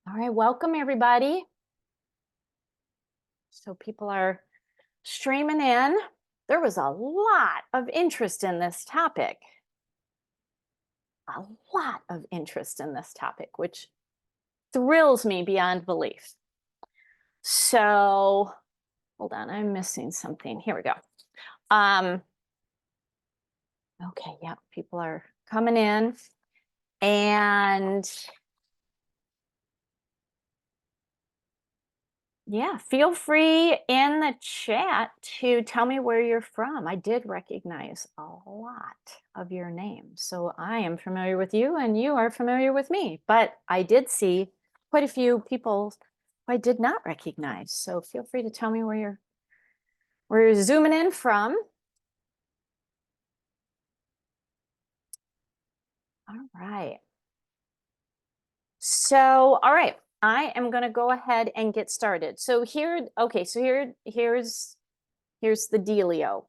All right, welcome everybody. So people are streaming in. There was a lot of interest in this topic. A lot of interest in this topic, which thrills me beyond belief. So hold on, I'm missing something. Here we go. Okay, yeah, people are coming in. And yeah, feel free in the chat to tell me where you're from. I did recognize a lot of your names. So I am familiar with you and you are familiar with me. But I did see quite a few people I did not recognize. So feel free to tell me where you're zooming in from. All right. So, all right. I am going to go ahead and get started. So here's the dealio.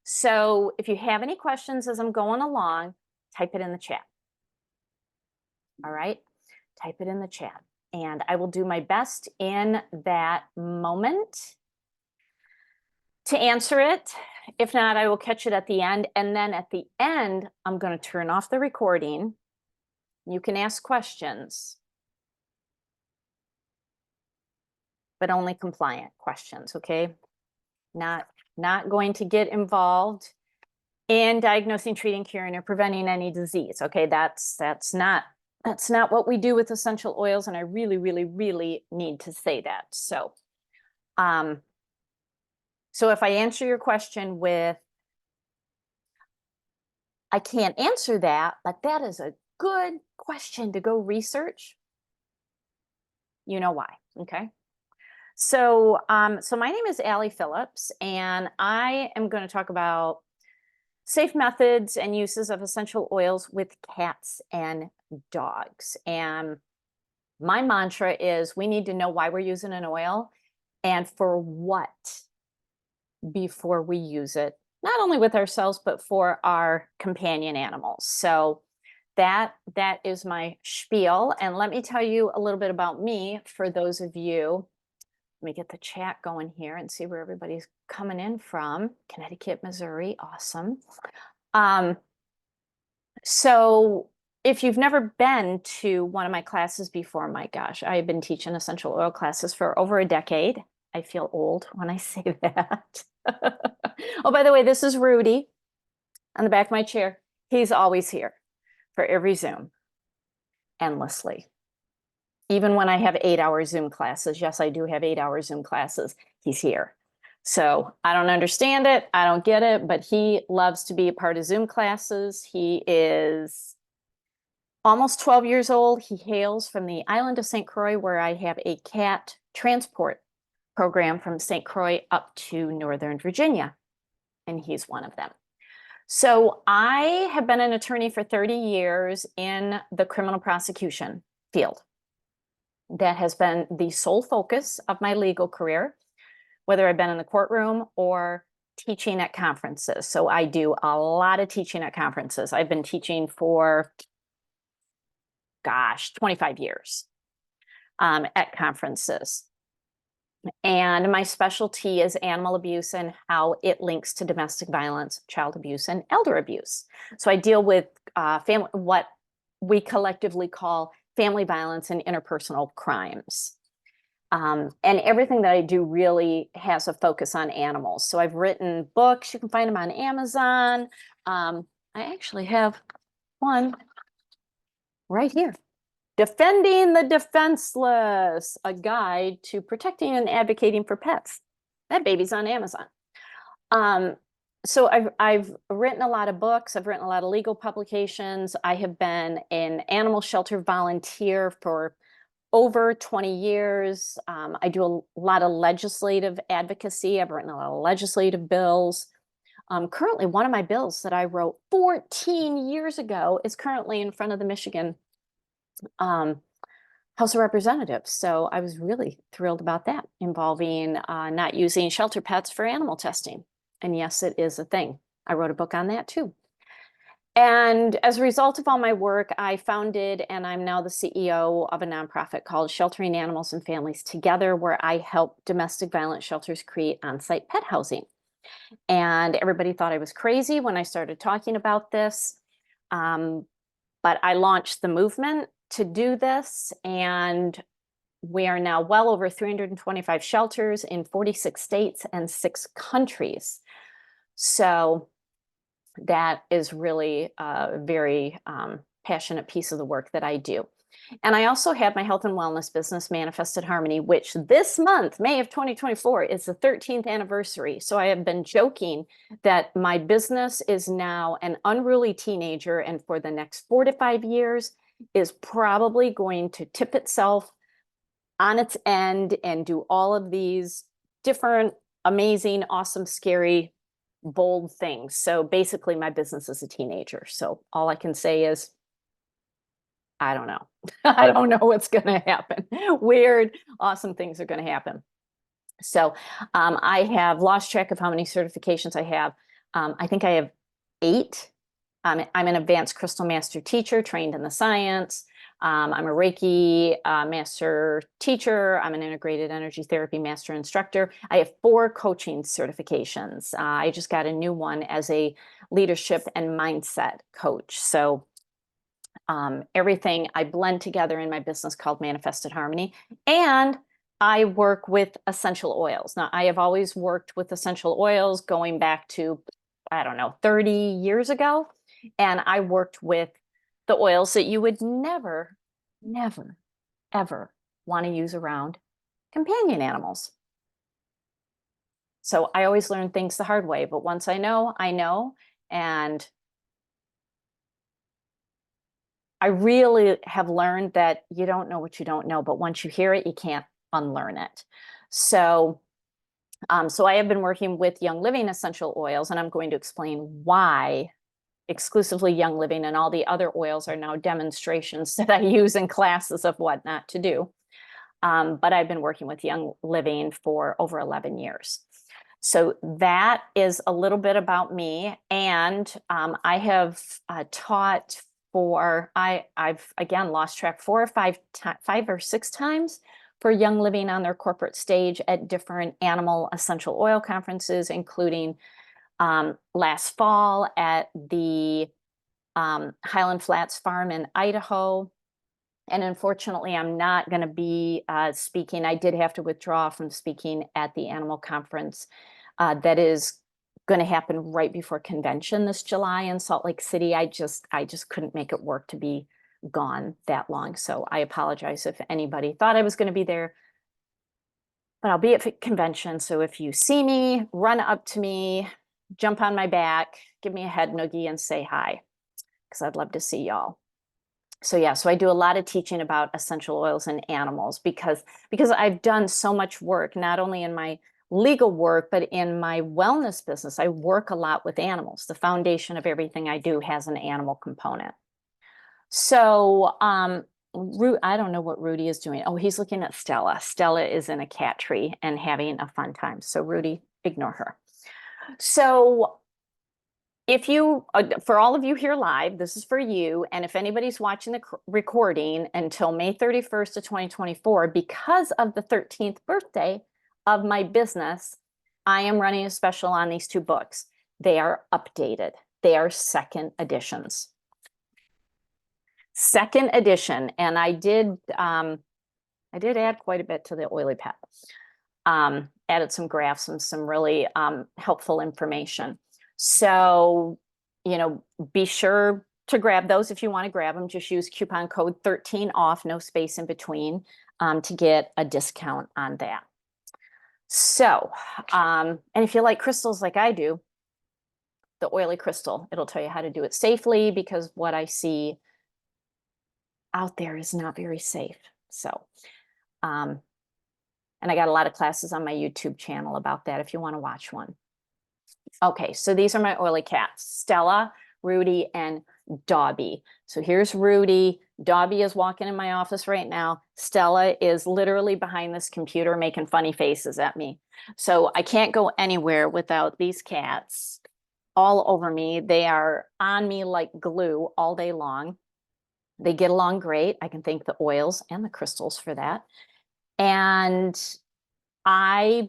So if you have any questions as I'm going along, type it in the chat. All right, type it in the chat. And I will do my best in that moment to answer it. If not, I will catch it at the end. And then at the end, I'm going to turn off the recording. You can ask questions, but only compliant questions, okay? Not going to get involved in diagnosing, treating, curing, or preventing any disease. Okay, that's not what we do with essential oils, and I really, really, really need to say that. So, so if I answer your question with, I can't answer that, but that is a good question to go research, you know why, okay? So, so my name is Allie Phillips, and I am going to talk about safe methods and uses of essential oils with cats and dogs. And my mantra is we need to know why we're using an oil and for what before we use it, not only with ourselves, but for our companion animals. So that is my spiel. And let me tell you a little bit about me for those of you. Let me get the chat going here and see where everybody's coming in from. Connecticut, Missouri, awesome. So if you've never been to one of my classes before, my gosh, I've been teaching essential oil classes for over a decade. I feel old when I say that. Oh, by the way, this is Rudy on the back of my chair. He's always here for every Zoom, endlessly. Even when I have 8-hour Zoom classes, yes, I do have 8-hour Zoom classes, he's here. So I don't understand it, I don't get it, but he loves to be a part of Zoom classes. He is almost 12 years old. He hails from the island of St. Croix, where I have a cat transport program from St. Croix up to Northern Virginia, and he's one of them. So I have been an attorney for 30 years in the criminal prosecution field. That has been the sole focus of my legal career, whether I've been in the courtroom or teaching at conferences. So I do a lot of teaching at conferences. I've been teaching for, gosh, 25 years at conferences. And my specialty is animal abuse and how it links to domestic violence, child abuse, and elder abuse. So I deal with what we collectively call family violence and interpersonal crimes. And everything that I do really has a focus on animals. So I've written books. You can find them on Amazon. I actually have one right here. Defending the Defenseless, a guide to protecting and advocating for pets. That baby's on Amazon. So I've written a lot of books. I've written a lot of legal publications. I have been an animal shelter volunteer for over 20 years. I do a lot of legislative advocacy. I've written a lot of legislative bills. Currently, one of my bills that I wrote 14 years ago is currently in front of the Michigan House of Representatives. So I was really thrilled about that, involving not using shelter pets for animal testing. And yes, it is a thing. I wrote a book on that too. And as a result of all my work, I founded and I'm now the CEO of a nonprofit called Sheltering Animals and Families Together, where I help domestic violence shelters create on-site pet housing. And everybody thought I was crazy when I started talking about this. But I launched the movement to do this, and we are now well over 325 shelters in 46 states and 6 countries. So that is really a very passionate piece of the work that I do. And I also have my health and wellness business, Manifested Harmony, which this month, May of 2024, is the 13th anniversary. So I have been joking that my business is now an unruly teenager, and for the next 4 to 5 years is probably going to tip itself on its end and do all of these different, amazing, awesome, scary, bold things. So basically, my business is a teenager. So all I can say is, I don't know. I don't know what's going to happen. Weird, awesome things are going to happen. So I have lost track of how many certifications I have. I think I have 8. I'm an advanced crystal master teacher trained in the science. I'm a Reiki master teacher. I'm an integrated energy therapy master instructor. I have 4 coaching certifications. I just got a new one as a leadership and mindset coach. So everything I blend together in my business called Manifested Harmony. And I work with essential oils. Now, I have always worked with essential oils going back to, I don't know, 30 years ago. And I worked with the oils that you would never, never, ever want to use around companion animals. So I always learn things the hard way. But once I know, I know. And I really have learned that you don't know what you don't know, but once you hear it, you can't unlearn it. So, so I have been working with Young Living essential oils, and I'm going to explain why exclusively Young Living and all the other oils are now demonstrations that I use in classes of what not to do. But I've been working with Young Living for over 11 years. So that is a little bit about me. And I have taught I've again lost track 4 or 5 or 6 times for Young Living on their corporate stage at different animal essential oil conferences, including last fall at the Highland Flats Farm in Idaho. And unfortunately, I'm not going to be speaking. I did have to withdraw from speaking at the animal conference that is going to happen right before convention this July in Salt Lake City. I just couldn't make it work to be gone that long. So I apologize if anybody thought I was going to be there, but I'll be at convention. So if you see me, run up to me, jump on my back, give me a head noogie and say hi, because I'd love to see y'all. So yeah, so I do a lot of teaching about essential oils and animals because I've done so much work, not only in my legal work, but in my wellness business. I work a lot with animals. The foundation of everything I do has an animal component. So I don't know what Rudy is doing. Oh, he's looking at Stella. Stella is in a cat tree and having a fun time. So Rudy, ignore her. So if you, for all of you here live, this is for you. And if anybody's watching the recording until May 31st of 2024, because of the 13th birthday of my business, I am running a special on these 2 books. They are updated. They are second editions. Second edition. And I did add quite a bit to the Oily Pet. Added some graphs and some really helpful information. So, be sure to grab those if you want to grab them. Just use coupon code 13 off, no space in between, to get a discount on that. So, and if you like crystals like I do, the Oily Crystal, it'll tell you how to do it safely, because what I see out there is not very safe. So, and I got a lot of classes on my YouTube channel about that if you want to watch one. Okay, so these are my oily cats, Stella, Rudy, and Dobby. So here's Rudy. Dobby is walking in my office right now. Stella is literally behind this computer making funny faces at me. So I can't go anywhere without these cats all over me. They are on me like glue all day long. They get along great. I can thank the oils and the crystals for that. And I,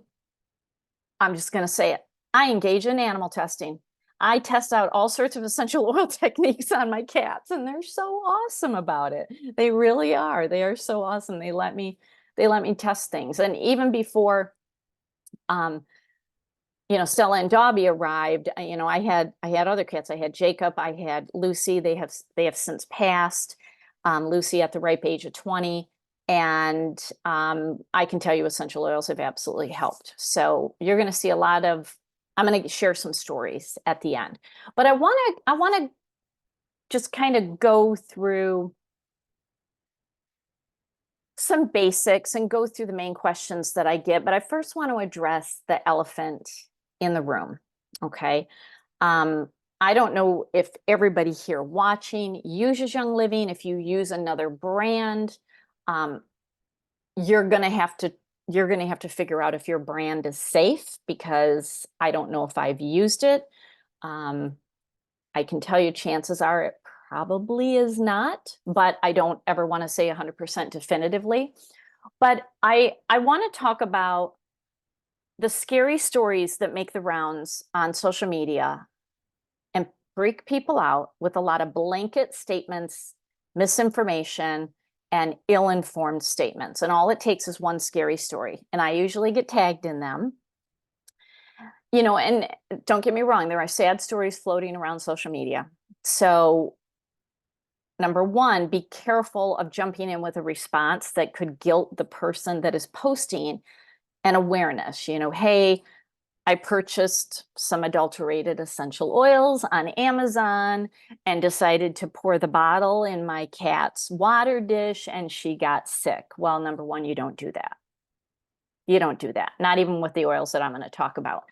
I'm just going to say it. I engage in animal testing. I test out all sorts of essential oil techniques on my cats, and they're so awesome about it. They really are. They are so awesome. They let me test things. And even before um, Stella and Dobby arrived, I had other cats. I had Jacob, I had Lucy. They have since passed. Lucy at the ripe age of 20. And I can tell you essential oils have absolutely helped. So you're going to see I'm going to share some stories at the end. But I want to just kind of go through some basics and go through the main questions that I get. But I first want to address the elephant in the room. Okay. I don't know if everybody here watching uses Young Living. If you use another brand, you're gonna have to figure out if your brand is safe, because I don't know if I've used it. I can tell you chances are it probably is not, but I don't ever want to say 100% definitively. But I want to talk about the scary stories that make the rounds on social media and freak people out with a lot of blanket statements, misinformation, and ill-informed statements. And all it takes is one scary story. And I usually get tagged in them. And don't get me wrong, there are sad stories floating around social media. So number one, be careful of jumping in with a response that could guilt the person that is posting an awareness. Hey, I purchased some adulterated essential oils on Amazon and decided to pour the bottle in my cat's water dish and she got sick. Well, number one, you don't do that. You don't do that, not even with the oils that I'm going to talk about.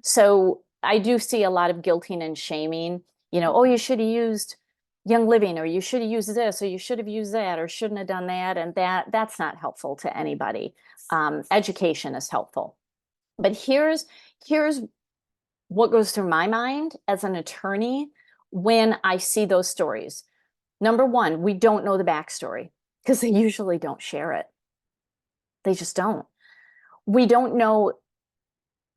So I do see a lot of guilting and shaming. Oh, you should have used Young Living, or you should have used this, or you should have used that, or shouldn't have done that. And that's not helpful to anybody. Education is helpful. But here's what goes through my mind as an attorney when I see those stories. Number one, we don't know the backstory because they usually don't share it. They just don't. We don't know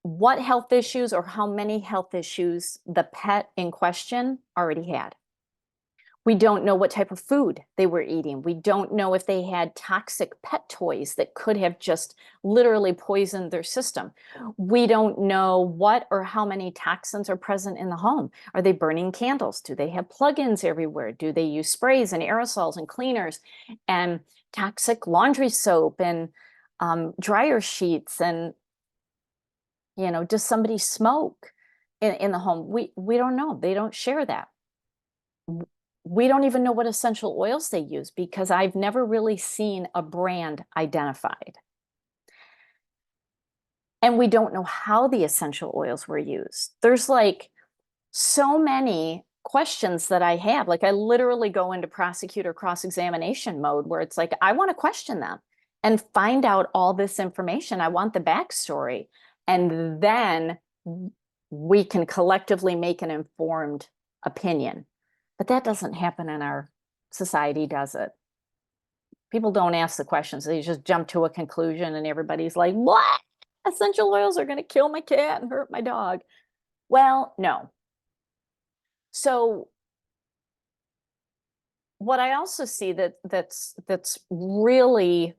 what health issues or how many health issues the pet in question already had. We don't know what type of food they were eating. We don't know if they had toxic pet toys that could have just literally poisoned their system. We don't know what or how many toxins are present in the home. Are they burning candles? Do they have plugins everywhere? Do they use sprays and aerosols and cleaners and toxic laundry soap and dryer sheets? And, does somebody smoke in the home? We don't know. They don't share that. We don't even know what essential oils they use because I've never really seen a brand identified. And we don't know how the essential oils were used. There's like so many questions that I have. Like I literally go into prosecutor cross-examination mode where it's like, I want to question them and find out all this information. I want the backstory. And then we can collectively make an informed opinion. But that doesn't happen in our society, does it? People don't ask the questions. They just jump to a conclusion and everybody's like, what? Essential oils are going to kill my cat and hurt my dog. Well, no. So what I also see that's really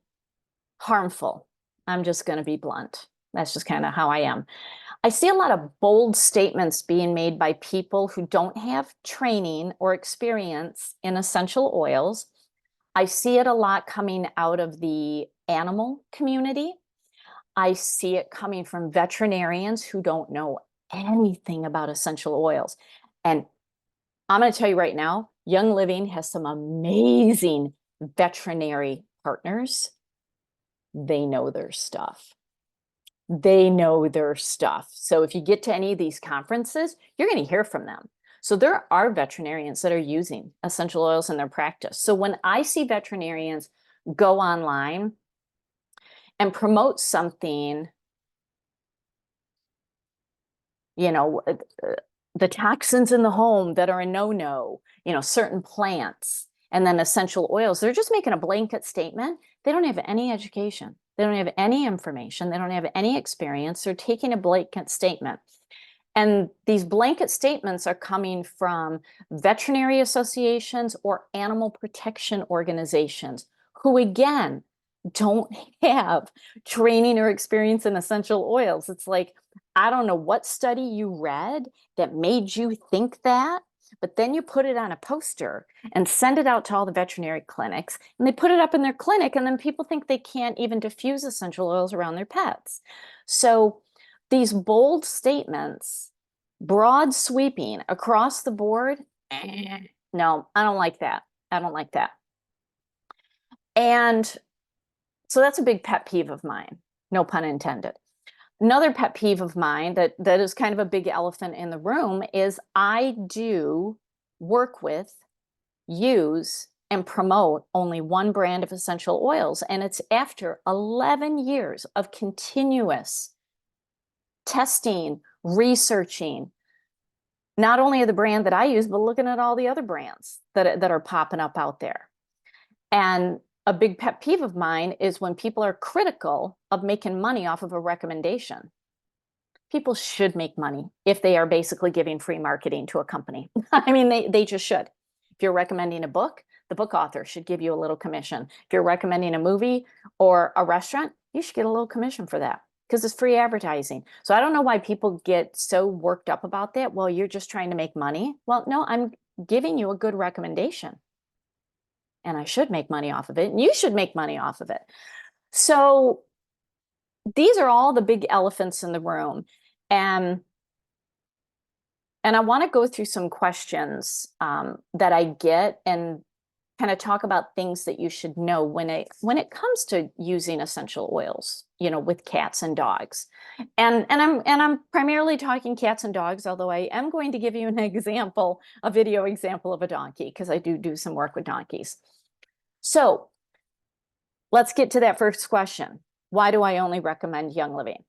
harmful, I'm just going to be blunt. That's just kind of how I am. I see a lot of bold statements being made by people who don't have training or experience in essential oils. I see it a lot coming out of the animal community. I see it coming from veterinarians who don't know anything about essential oils. And I'm going to tell you right now, Young Living has some amazing veterinary partners. They know their stuff. They know their stuff. So if you get to any of these conferences, you're going to hear from them. So there are veterinarians that are using essential oils in their practice. So when I see veterinarians go online and promote something, the toxins in the home that are a no-no, certain plants, and then essential oils. They're just making a blanket statement. They don't have any education. They don't have any information. They don't have any experience. They're taking a blanket statement. And these blanket statements are coming from veterinary associations or animal protection organizations who, again, don't have training or experience in essential oils. It's like, I don't know what study you read that made you think that, but then you put it on a poster and send it out to all the veterinary clinics, and they put it up in their clinic, and then people think they can't even diffuse essential oils around their pets. So these bold statements, broad sweeping across the board, no, I don't like that. I don't like that. And so that's a big pet peeve of mine, no pun intended. Another pet peeve of mine that is kind of a big elephant in the room is I do work with, use, and promote only one brand of essential oils. And it's after 11 years of continuous testing, researching, not only the brand that I use, but looking at all the other brands that are popping up out there. And a big pet peeve of mine is when people are critical of making money off of a recommendation. People should make money if they are basically giving free marketing to a company. I mean, they just should. If you're recommending a book, the book author should give you a little commission. If you're recommending a movie or a restaurant, you should get a little commission for that because it's free advertising. So I don't know why people get so worked up about that. Well, you're just trying to make money. Well, no, I'm giving you a good recommendation. And I should make money off of it, and you should make money off of it. So these are all the big elephants in the room. And I want to go through some questions that I get and kind of talk about things that you should know when it comes to using essential oils, with cats and dogs. And I'm primarily talking cats and dogs, although I am going to give you an example, a video example of a donkey, because I do some work with donkeys. So let's get to that first question. Why do I only recommend Young Living?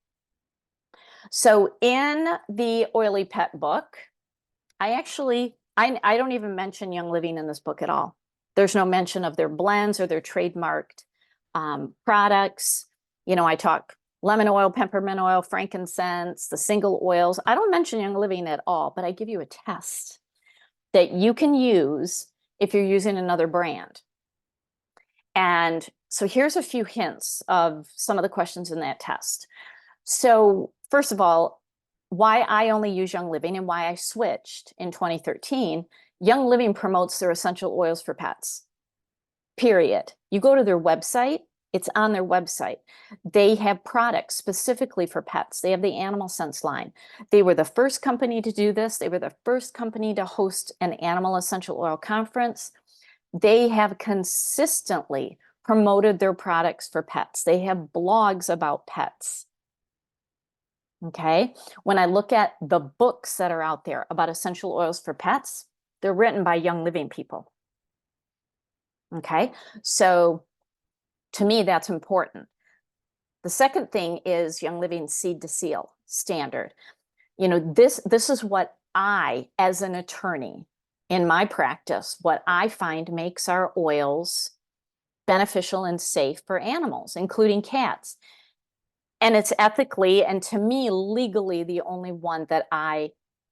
So in the Oily Pet book, I don't even mention Young Living in this book at all. There's no mention of their blends or their trademarked products. I talk lemon oil, peppermint oil, frankincense, the single oils. I don't mention Young Living at all, but I give you a test that you can use if you're using another brand. And so here's a few hints of some of the questions in that test. So first of all, why I only use Young Living and why I switched in 2013. Young Living promotes their essential oils for pets, period. You go to their website, it's on their website. They have products specifically for pets. They have the Animal Sense line. They were the first company to do this. They were the first company to host an animal essential oil conference. They have consistently promoted their products for pets. They have blogs about pets. Okay. When I look at the books that are out there about essential oils for pets, they're written by Young Living people. Okay. So to me, that's important. The second thing is Young Living seed to seal standard. This is what I, as an attorney in my practice, what I find makes our oils beneficial and safe for animals, including cats. And it's ethically and to me legally the only one that I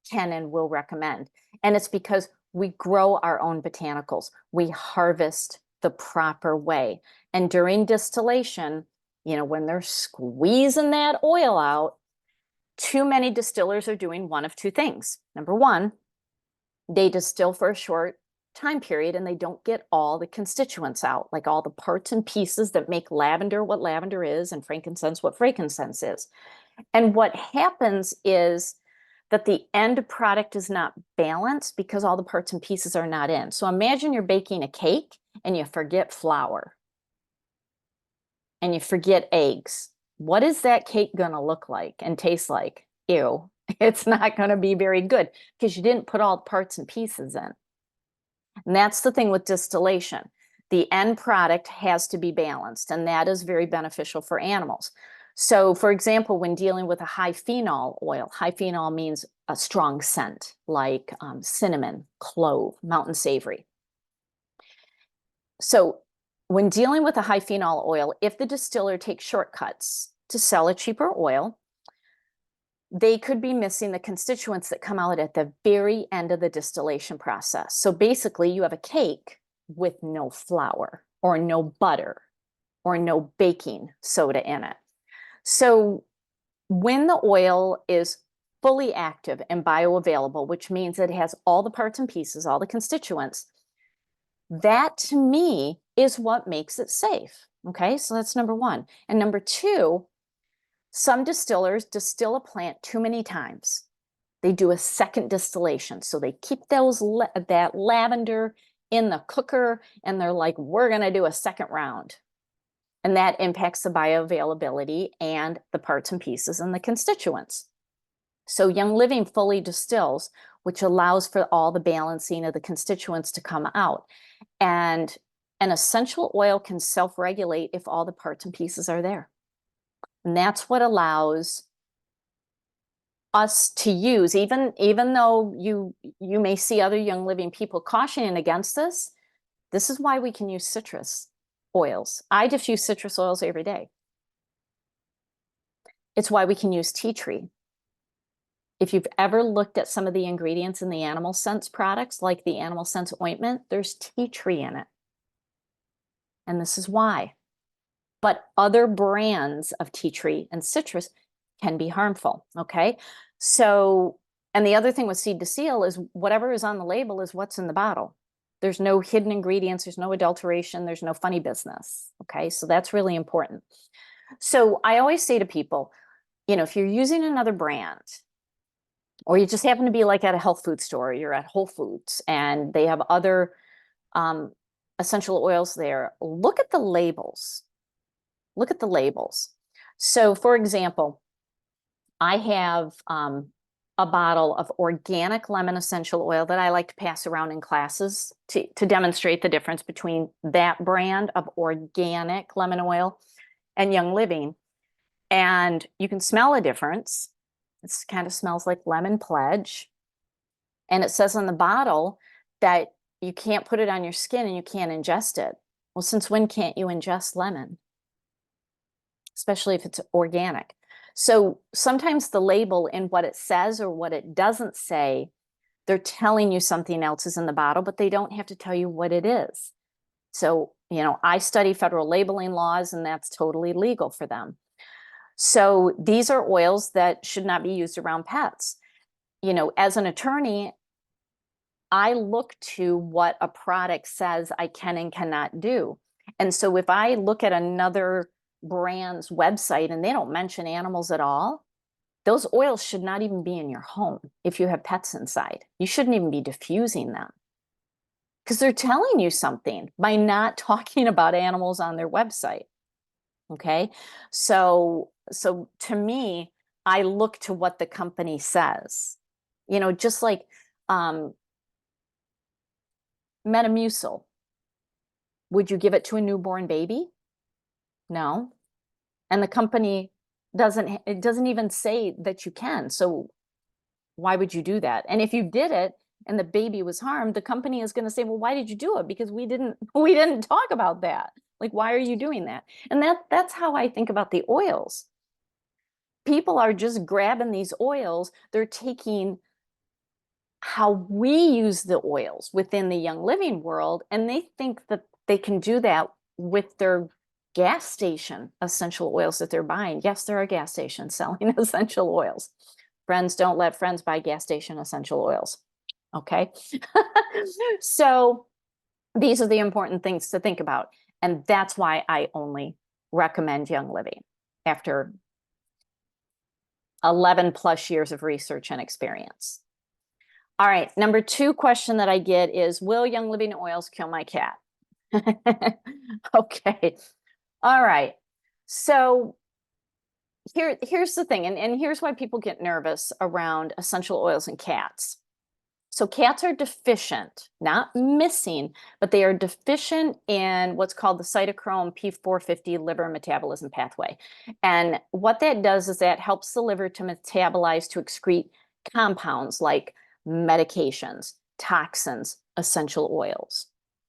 can and will recommend. And it's because we grow our own botanicals. We harvest the proper way. And during distillation, when they're squeezing that oil out, too many distillers are doing one of two things. Number one, they distill for a short time period and they don't get all the constituents out, like all the parts and pieces that make lavender what lavender is and frankincense what frankincense is. And what happens is that the end product is not balanced because all the parts and pieces are not in. So imagine you're baking a cake and you forget flour and you forget eggs. What is that cake going to look like and taste like? Ew, it's not going to be very good because you didn't put all the parts and pieces in. And that's the thing with distillation. The end product has to be balanced, and that is very beneficial for animals. So, for example, when dealing with a high phenol oil, high phenol means a strong scent like cinnamon, clove, mountain savory. So when dealing with a high phenol oil, if the distiller takes shortcuts to sell a cheaper oil, they could be missing the constituents that come out at the very end of the distillation process. So basically, you have a cake with no flour or no butter or no baking soda in it. So when the oil is fully active and bioavailable, which means it has all the parts and pieces, all the constituents, that to me is what makes it safe. Okay, so that's number one. And number two, some distillers distill a plant too many times. They do a second distillation. So they keep that lavender in the cooker and they're like, we're going to do a second round. And that impacts the bioavailability and the parts and pieces and the constituents. So Young Living fully distills, which allows for all the balancing of the constituents to come out. And an essential oil can self-regulate if all the parts and pieces are there. And that's what allows us to use, even though you may see other Young Living people cautioning against this, this is why we can use citrus oils. I diffuse citrus oils every day. It's why we can use tea tree. If you've ever looked at some of the ingredients in the Animal Sense products, like the Animal Sense ointment, there's tea tree in it. And this is why. But other brands of tea tree and citrus can be harmful, okay? So, and the other thing with seed to seal is whatever is on the label is what's in the bottle. There's no hidden ingredients, there's no adulteration, there's no funny business, okay? So that's really important. So I always say to people, you know, if you're using another brand, or you just happen to be like at a health food store, you're at Whole Foods, and they have other essential oils there, look at the labels. Look at the labels. So for example, I have a bottle of organic lemon essential oil that I like to pass around in classes to demonstrate the difference between that brand of organic lemon oil and Young Living. And you can smell a difference. It kind of smells like lemon pledge. And it says on the bottle that you can't put it on your skin and you can't ingest it. Well, since when can't you ingest lemon? Especially if it's organic. So sometimes the label in what it says or what it doesn't say, they're telling you something else is in the bottle, but they don't have to tell you what it is. So, you know, I study federal labeling laws and that's totally legal for them. So these are oils that should not be used around pets. You know, as an attorney, I look to what a product says I can and cannot do. And so if I look at another brand's website and they don't mention animals at all, those oils should not even be in your home if you have pets inside. You shouldn't even be diffusing them because they're telling you something by not talking about animals on their website. Okay, so to me, I look to what the company says. You know, just like Metamucil. Would you give it to a newborn baby? No. And the company doesn't even say that you can. So why would you do that? And if you did it and the baby was harmed, the company is going to say, well, why did you do it? Because we didn't talk about that. Like, why are you doing that? And that's how I think about the oils. People are just grabbing these oils. They're taking how we use the oils within the Young Living world, and they think that they can do that with their gas station essential oils that they're buying. Yes, there are gas stations selling essential oils. Friends, don't let friends buy gas station essential oils. Okay. So these are the important things to think about. And that's why I only recommend Young Living after 11 plus years of research and experience. All right, number 2 question that I get is, will Young Living oils kill my cat? Okay, all right. So here's the thing, and here's why people get nervous around essential oils in cats. So cats are deficient, not missing, but they are deficient in what's called the cytochrome P450 liver metabolism pathway. And what that does is that helps the liver to metabolize, to excrete compounds like medications, toxins, essential oils.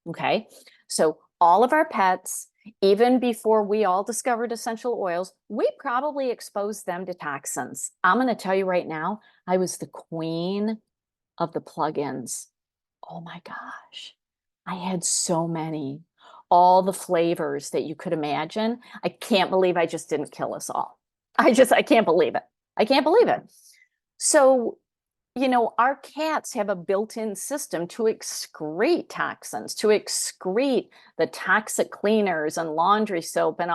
Okay, so all of our pets, even before we all discovered essential oils, we probably exposed them to toxins. I'm going to tell you right now, I was the queen of the plugins. Oh my gosh, I had so many, all the flavors that you could imagine. I can't believe I just didn't kill us all. I can't believe it. I can't believe it. So, our cats have a built-in system to excrete toxins, to excrete the toxic cleaners and laundry soap and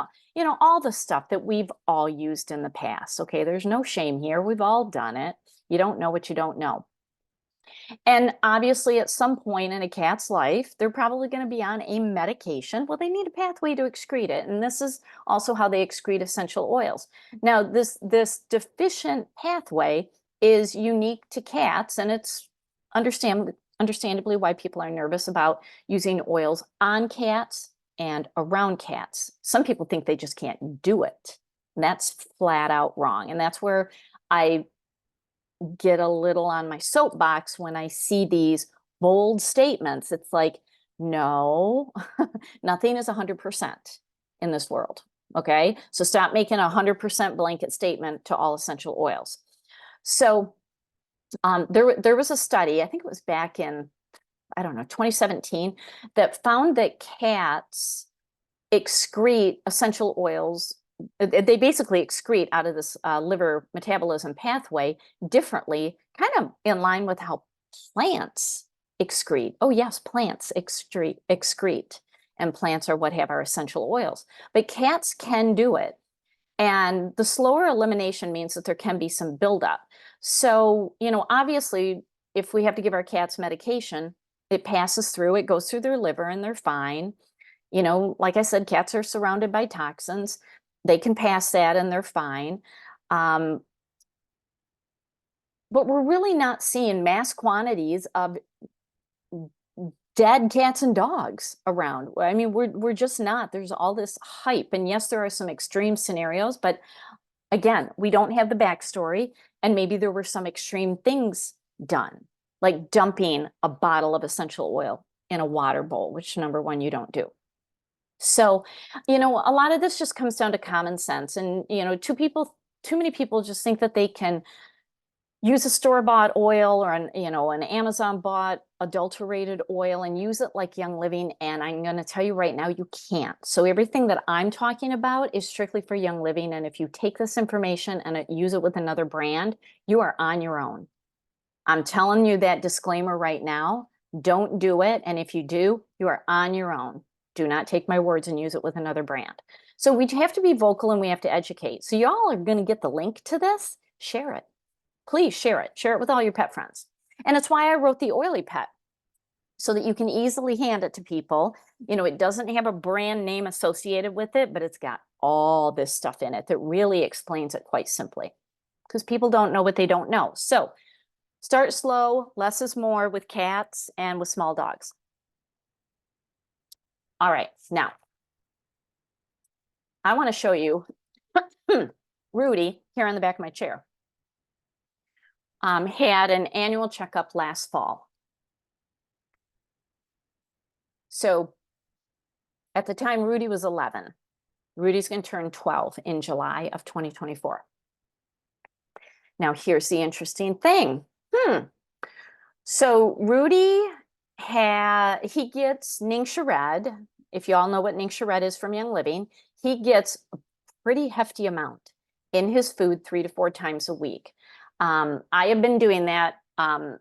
all the stuff that we've all used in the past. Okay, there's no shame here. We've all done it. You don't know what you don't know. And obviously, at some point in a cat's life, they're probably going to be on a medication. Well, they need a pathway to excrete it. And this is also how they excrete essential oils. Now, this deficient pathway is unique to cats, and it's understandably why people are nervous about using oils on cats and around cats. Some people think they just can't do it. And that's flat out wrong. And that's where I get a little on my soapbox when I see these bold statements. It's like, no, nothing is 100% in this world. Okay, so stop making a 100% blanket statement to all essential oils. So there was a study, I think it was back in, I don't know, 2017, that found that cats excrete essential oils. They basically excrete out of this liver metabolism pathway differently, kind of in line with how plants excrete. Oh yes, plants excrete, and plants are what have our essential oils. But cats can do it. And the slower elimination means that there can be some buildup. So, obviously, if we have to give our cats medication, it passes through, it goes through their liver and they're fine. Like I said, cats are surrounded by toxins. They can pass that and they're fine. But we're really not seeing mass quantities of dead cats and dogs around. I mean, we're just not. There's all this hype. And yes, there are some extreme scenarios, but again, we don't have the backstory. And maybe there were some extreme things done, like dumping a bottle of essential oil in a water bowl, which number one, you don't do. So, a lot of this just comes down to common sense. And, too many people just think that they can use a store-bought oil or an Amazon-bought adulterated oil and use it like Young Living. And I'm going to tell you right now, you can't. So everything that I'm talking about is strictly for Young Living. And if you take this information and use it with another brand, you are on your own. I'm telling you that disclaimer right now. Don't do it. And if you do, you are on your own. Do not take my words and use it with another brand. So we have to be vocal and we have to educate. So y'all are going to get the link to this. Share it. Please share it. Share it with all your pet friends. And it's why I wrote the Oily Pet, so that you can easily hand it to people. It doesn't have a brand name associated with it, but it's got all this stuff in it that really explains it quite simply, because people don't know what they don't know. So start slow, less is more with cats and with small dogs. All right, now I want to show you Rudy here on the back of my chair. Had an annual checkup last fall. So at the time, Rudy was 11. Rudy's going to turn 12 in July of 2024. Now, here's the interesting thing. So Rudy he gets Ningxia Red. If you all know what Ningxia Red is from Young Living, he gets a pretty hefty amount in his food 3 to 4 times a week. I have been doing that, and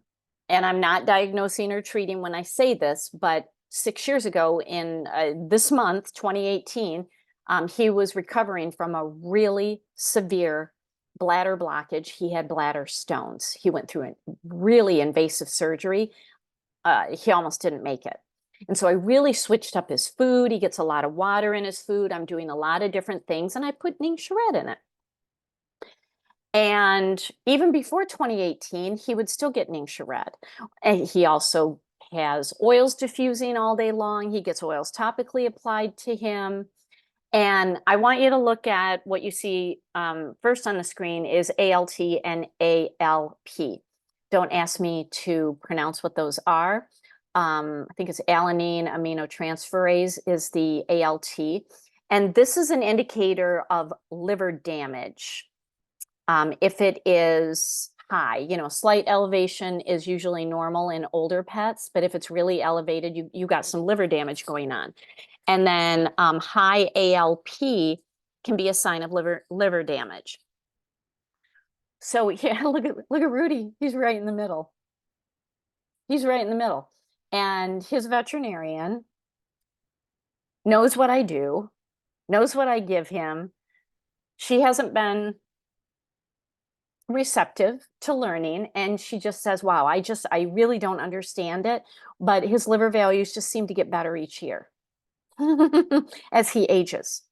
I'm not diagnosing or treating when I say this, but 6 years ago in this month, 2018, he was recovering from a really severe bladder blockage. He had bladder stones. He went through a really invasive surgery. He almost didn't make it. And so I really switched up his food. He gets a lot of water in his food. I'm doing a lot of different things, and I put Ningxia Red in it. And even before 2018, he would still get Ningxia Red. And he also has oils diffusing all day long. He gets oils topically applied to him. And I want you to look at what you see first on the screen is ALT and ALP. Don't ask me to pronounce what those are. I think it's alanine aminotransferase is the ALT. And this is an indicator of liver damage. If it is high, slight elevation is usually normal in older pets, but if it's really elevated, you got some liver damage going on. And then high ALP can be a sign of liver damage. So yeah, look at Rudy. He's right in the middle. He's right in the middle. And his veterinarian knows what I do, knows what I give him. She hasn't been receptive to learning, and she just says, wow, I really don't understand it, but his liver values just seem to get better each year as he ages.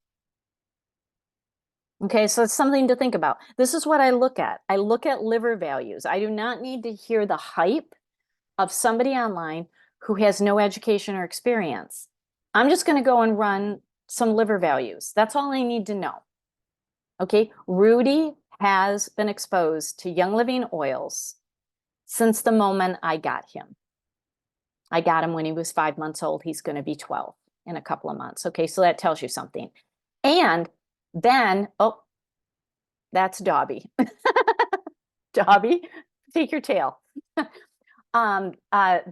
Okay, so it's something to think about. This is what I look at. I look at liver values. I do not need to hear the hype of somebody online who has no education or experience. I'm just going to go and run some liver values. That's all I need to know. Okay, Rudy has been exposed to Young Living oils since the moment I got him. I got him when he was 5 months old. He's going to be 12 in a couple of months. Okay, so that tells you something. And then, oh, that's Dobby. Dobby, take your tail. The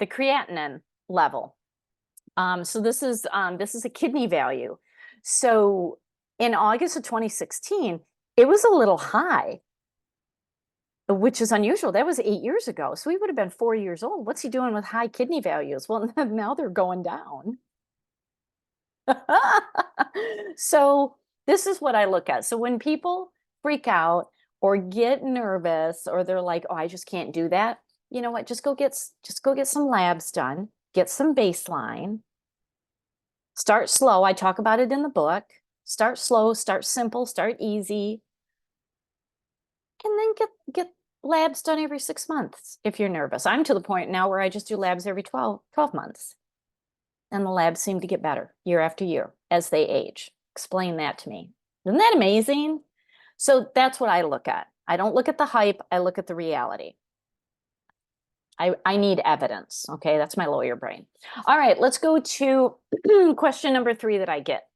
creatinine level. So this is a kidney value. So in August of 2016, it was a little high, which is unusual. That was 8 years ago. So he would have been 4 years old. What's he doing with high kidney values? Well, now they're going down. So this is what I look at. So when people freak out or get nervous or they're like, oh, I just can't do that. You know what? Just go get some labs done, get some baseline. Start slow. I talk about it in the book. Start slow, start simple, start easy. And then get labs done every 6 months if you're nervous. I'm to the point now where I just do labs every 12 months. And the labs seem to get better year after year as they age. Explain that to me. Isn't that amazing? So that's what I look at. I don't look at the hype. I look at the reality. I need evidence. Okay, that's my lawyer brain. All right, let's go to question number 3 that I get.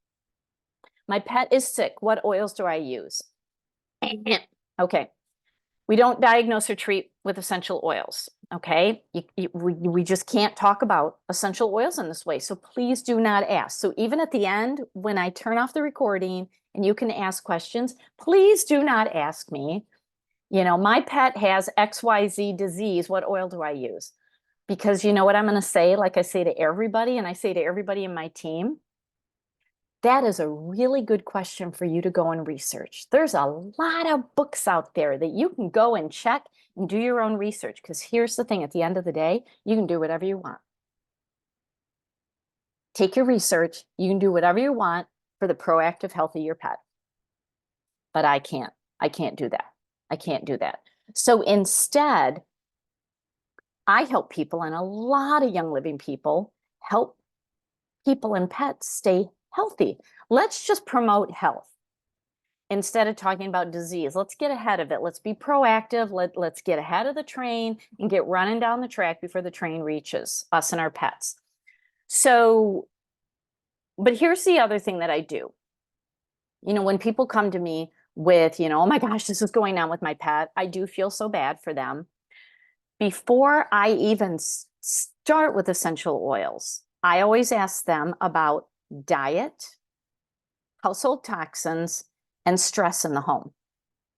My pet is sick. What oils do I use? Okay, we don't diagnose or treat with essential oils. Okay, we just can't talk about essential oils in this way. So please do not ask. So even at the end, when I turn off the recording and you can ask questions, please do not ask me, my pet has XYZ disease. What oil do I use? Because you know what I'm going to say, like I say to everybody, and I say to everybody in my team, that is a really good question for you to go and research. There's a lot of books out there that you can go and check and do your own research. Because here's the thing, at the end of the day, you can do whatever you want. Take your research, you can do whatever you want for the proactive health of your pet. But I can't do that. I can't do that. So instead, I help people, and a lot of Young Living people help people and pets stay healthy. Let's just promote health instead of talking about disease. Let's get ahead of it. Let's be proactive. Let's get ahead of the train and get running down the track before the train reaches us and our pets. So, but here's the other thing that I do. When people come to me with, oh my gosh, this is going on with my pet, I do feel so bad for them. Before I even start with essential oils, I always ask them about diet, household toxins, and stress in the home,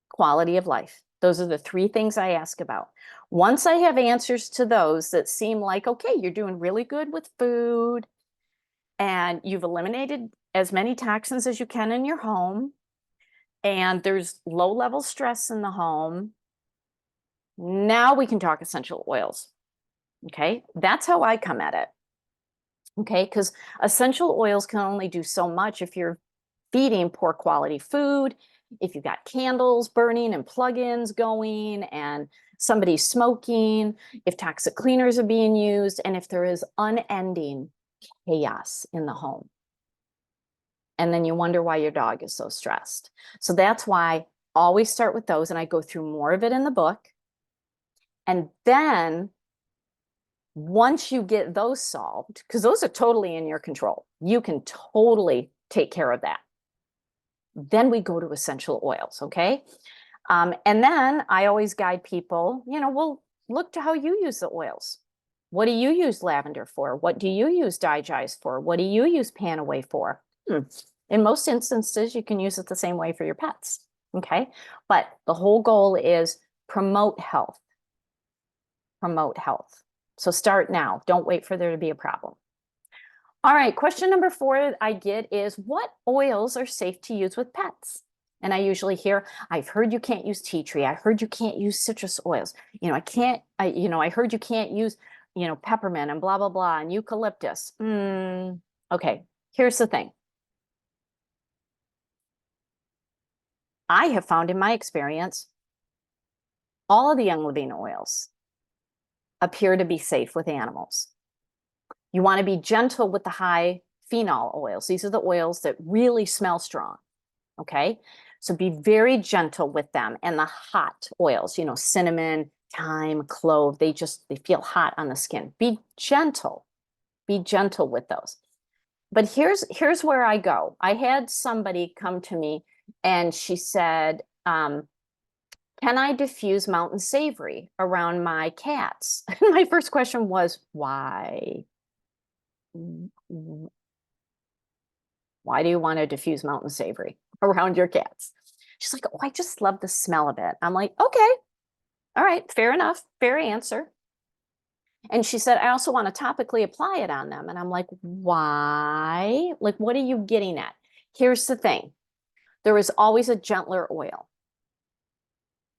quality of life. Those are the 3 things I ask about. Once I have answers to those that seem like, okay, you're doing really good with food and you've eliminated as many toxins as you can in your home, and there's low-level stress in the home, now we can talk essential oils. Okay, that's how I come at it. Okay, because essential oils can only do so much if you're feeding poor quality food, if you've got candles burning and plug-ins going and somebody's smoking, if toxic cleaners are being used, and if there is unending chaos in the home. And then you wonder why your dog is so stressed. So that's why I always start with those, and I go through more of it in the book. And then once you get those solved, because those are totally in your control, you can totally take care of that. Then we go to essential oils, okay? And then I always guide people, well, look to how you use the oils. What do you use lavender for? What do you use digize for? What do you use Panaway for? In most instances, you can use it the same way for your pets, okay? But the whole goal is promote health. Promote health. So start now. Don't wait for there to be a problem. All right, question number 4 I get is, what oils are safe to use with pets? And I usually hear, I've heard you can't use tea tree. I heard you can't use citrus oils. I heard you can't use, peppermint and blah, blah, blah, and eucalyptus. Okay, here's the thing. I have found in my experience, all of the Young Living oils appear to be safe with animals. You want to be gentle with the high phenol oils. These are the oils that really smell strong, okay? So be very gentle with them. And the hot oils, cinnamon, thyme, clove, they feel hot on the skin. Be gentle with those. But here's where I go. I had somebody come to me and she said, can I diffuse Mountain Savory around my cats? And my first question was, why? Why do you want to diffuse Mountain Savory around your cats? She's like, oh, I just love the smell of it. I'm like, okay, all right, fair enough, fair answer. And she said, I also want to topically apply it on them. And I'm like, why? Like, what are you getting at? Here's the thing. There is always a gentler oil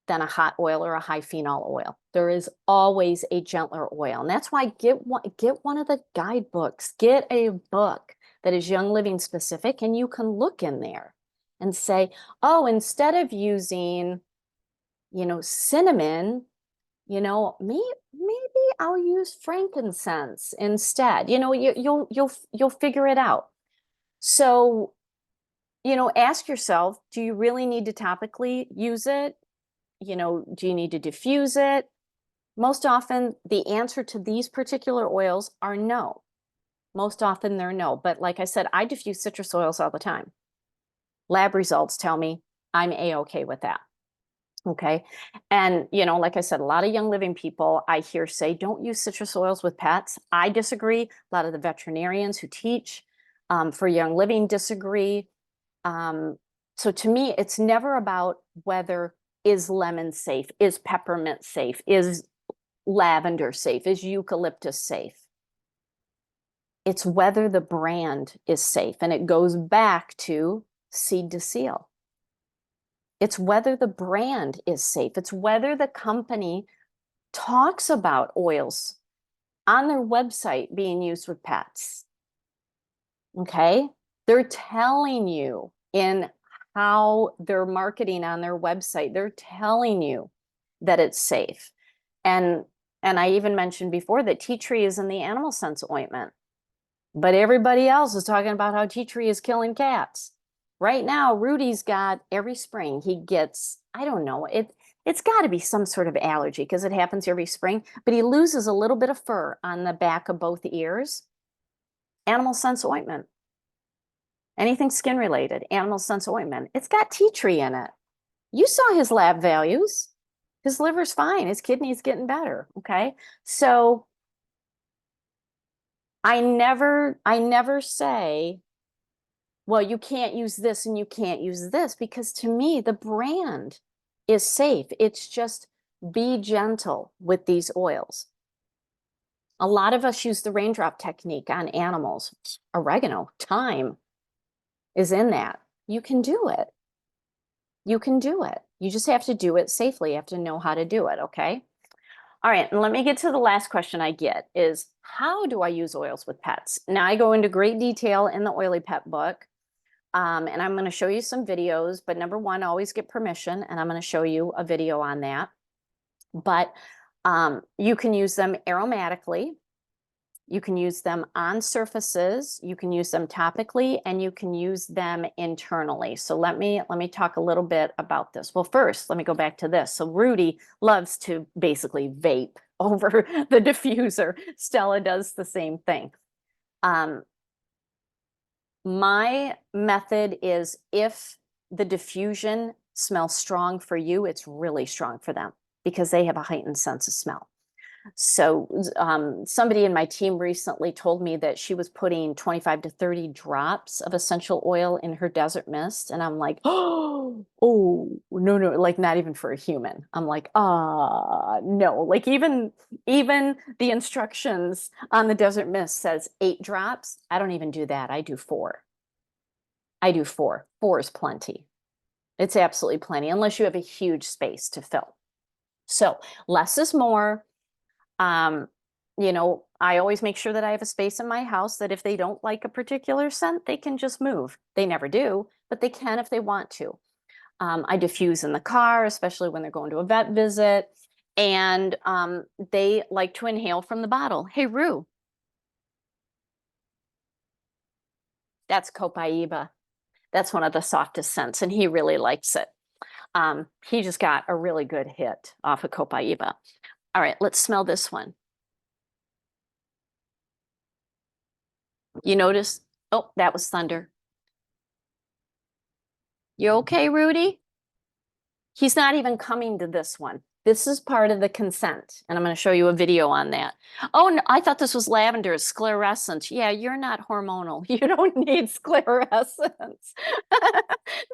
than a hot oil or a high phenol oil. There is always a gentler oil. And that's why get one of the guidebooks. Get a book that is Young Living specific, and you can look in there and say, oh, instead of using, cinnamon, maybe I'll use frankincense instead. You'll figure it out. So, ask yourself, do you really need to topically use it? Do you need to diffuse it? Most often, the answer to these particular oils are no. Most often they're no. But like I said, I diffuse citrus oils all the time. Lab results tell me I'm A-okay with that. Okay. And, like I said, a lot of Young Living people I hear say, don't use citrus oils with pets. I disagree. A lot of the veterinarians who teach for Young Living disagree. So to me, it's never about whether is lemon safe, is peppermint safe, is lavender safe, is eucalyptus safe. It's whether the brand is safe. And it goes back to seed to seal. It's whether the brand is safe. It's whether the company talks about oils on their website being used with pets. Okay? They're telling you in how they're marketing on their website, they're telling you that it's safe. And I even mentioned before that tea tree is in the animal sense ointment, but everybody else is talking about how tea tree is killing cats. Right now, Rudy's got every spring he gets, I don't know, it's got to be some sort of allergy because it happens every spring, but he loses a little bit of fur on the back of both ears. Animal sense ointment. Anything skin related, animal sense ointment. It's got tea tree in it. You saw his lab values. His liver's fine. His kidney's getting better. Okay. So I never say, well, you can't use this and you can't use this, because to me, the brand is safe. It's just be gentle with these oils. A lot of us use the raindrop technique on animals. Oregano, thyme is in that. You can do it. You can do it. You just have to do it safely. You have to know how to do it, okay? All right, and let me get to the last question I get is, how do I use oils with pets? Now, I go into great detail in the Oily Pet book, and I'm going to show you some videos, but number one, always get permission, and I'm going to show you a video on that. But you can use them aromatically. You can use them on surfaces, you can use them topically, and you can use them internally. So let me talk a little bit about this. Well, first, let me go back to this. So Rudy loves to basically vape over the diffuser. Stella does the same thing. My method is, if the diffusion smells strong for you, it's really strong for them because they have a heightened sense of smell. So somebody in my team recently told me that she was putting 25 to 30 drops of essential oil in her desert mist. And I'm like, oh, no, like not even for a human. I'm like, no, like even the instructions on the desert mist says 8 drops. I don't even do that. I do 4. I do 4. 4 is plenty. It's absolutely plenty, unless you have a huge space to fill. So less is more. You know, I always make sure that I have a space in my house that if they don't like a particular scent, they can just move. They never do, but they can if they want to. I diffuse in the car, especially when they're going to a vet visit, and they like to inhale from the bottle. Hey, Rue, that's Copaiba. That's one of the softest scents, and he really likes it. He just got a really good hit off of Copaiba. All right, let's smell this one. You notice? Oh, that was thunder. You okay, Rudy? He's not even coming to this one. This is part of the consent, and I'm going to show you a video on that. Oh, no, I thought this was lavender, sclerescence. Yeah, you're not hormonal. You don't need sclerescence.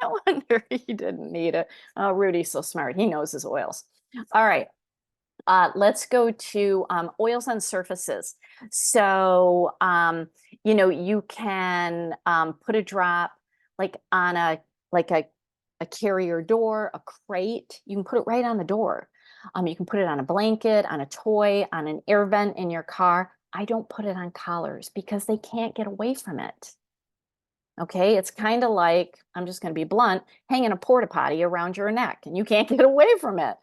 No wonder he didn't need it. Oh, Rudy's so smart. He knows his oils. All right. Let's go to oils on surfaces. So, you know, you can put a drop like on a carrier door, a crate. You can put it right on the door. You can put it on a blanket, on a toy, on an air vent in your car. I don't put it on collars because they can't get away from it. Okay, it's kind of like, I'm just going to be blunt, hanging a porta potty around your neck and you can't get away from it.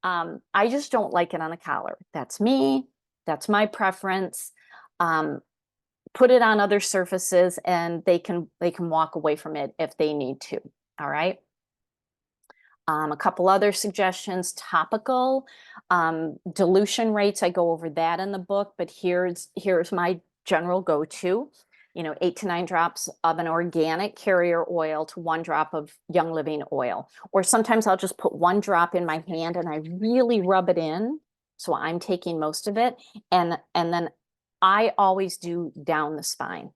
I just don't like it on a collar. That's me. That's my preference. Put it on other surfaces and they can walk away from it if they need to. All right. A couple other suggestions: topical, dilution rates. I go over that in the book, but here's my general go-to. You know, 8 to 9 drops of an organic carrier oil to 1 drop of Young Living oil. Or sometimes I'll just put 1 drop in my hand and I really rub it in. So I'm taking most of it. And then I always do down the spine.